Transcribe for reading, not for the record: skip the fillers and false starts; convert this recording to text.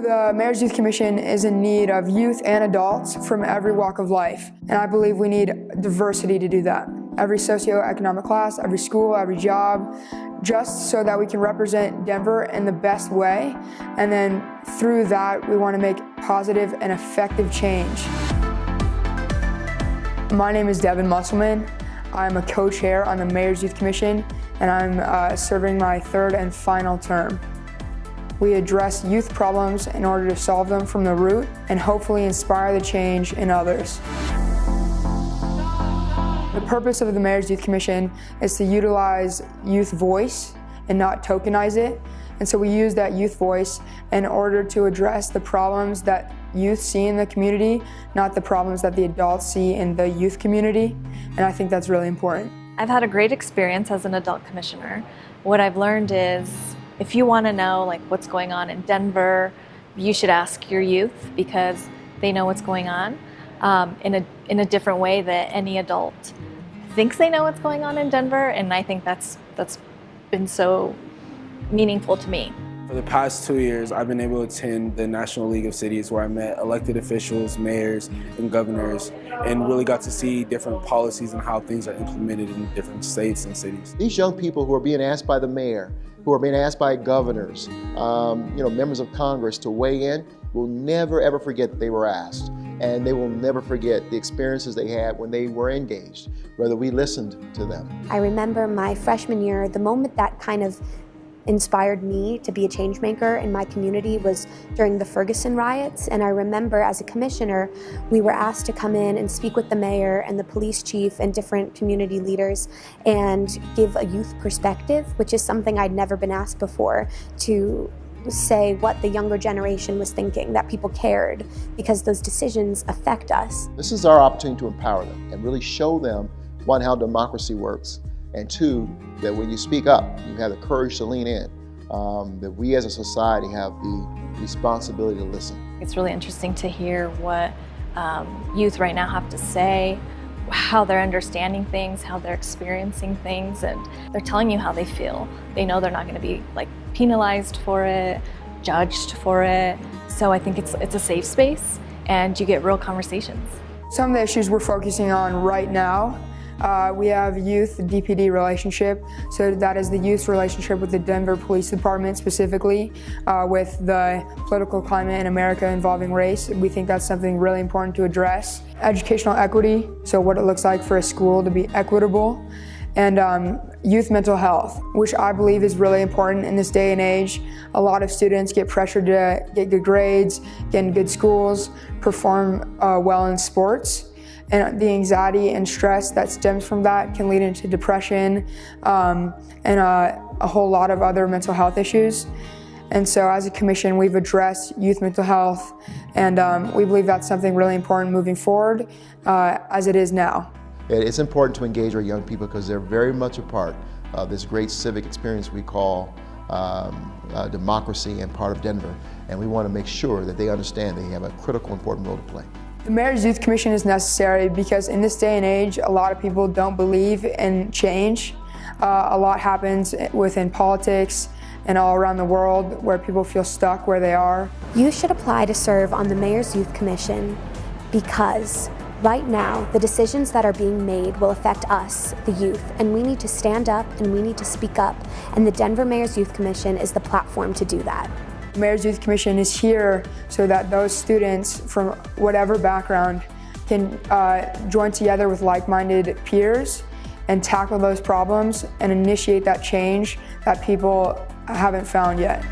The Mayor's Youth Commission is in need of youth and adults from every walk of life, and I believe we need diversity to do that. Every socioeconomic class, every school, every job, just so that we can represent Denver in the best way, and then through that we want to make positive and effective change. My name is Devin Musselman. I'm a co-chair on the Mayor's Youth Commission, and I'm serving my third and final term. We address youth problems in order to solve them from the root and hopefully inspire the change in others. The purpose of the Mayor's Youth Commission is to utilize youth voice and not tokenize it. And so we use that youth voice in order to address the problems that youth see in the community, not the problems that the adults see in the youth community. And I think that's really important. I've had a great experience as an adult commissioner. What I've learned is if you want to know what's going on in Denver, you should ask your youth because they know what's going on in a different way that any adult thinks they know what's going on in Denver, and I think that's been so meaningful to me. For the past 2 years, I've been able to attend the National League of Cities where I met elected officials, mayors, and governors, and really got to see different policies and how things are implemented in different states and cities. These young people who are being asked by the mayor, who are being asked by governors, members of Congress to weigh in, will never ever forget that they were asked. And they will never forget the experiences they had when they were engaged, whether we listened to them. I remember my freshman year, the moment that kind of inspired me to be a change maker in my community was during the Ferguson riots. And I remember as a commissioner, we were asked to come in and speak with the mayor and the police chief and different community leaders and give a youth perspective, which is something I'd never been asked before, to say what the younger generation was thinking, that people cared, because those decisions affect us. This is our opportunity to empower them and really show them, one, how democracy works, and two, that when you speak up, you have the courage to lean in, that we as a society have the responsibility to listen. It's really interesting to hear what youth right now have to say, how they're understanding things, how they're experiencing things, and they're telling you how they feel. They know they're not going to be penalized for it, judged for it. So I think it's a safe space and you get real conversations. Some of the issues we're focusing on right now, we have youth-DPD relationship. So that is the youth relationship with the Denver Police Department specifically, with the political climate in America involving race. We think that's something really important to address. Educational equity, so what it looks like for a school to be equitable. And youth mental health, which I believe is really important in this day and age. A lot of students get pressured to get good grades, get in good schools, perform well in sports. And the anxiety and stress that stems from that can lead into depression and a whole lot of other mental health issues. And so as a commission, we've addressed youth mental health, and we believe that's something really important moving forward as it is now. It's important to engage our young people because they're very much a part of this great civic experience we call democracy and part of Denver. And we want to make sure that they understand they have a critical, important role to play. The Mayor's Youth Commission is necessary because in this day and age, a lot of people don't believe in change. A lot happens within politics and all around the world where people feel stuck where they are. You should apply to serve on the Mayor's Youth Commission because right now, the decisions that are being made will affect us, the youth, and we need to stand up and we need to speak up, and the Denver Mayor's Youth Commission is the platform to do that. The Mayor's Youth Commission is here so that those students from whatever background can join together with like-minded peers and tackle those problems and initiate that change that people haven't found yet.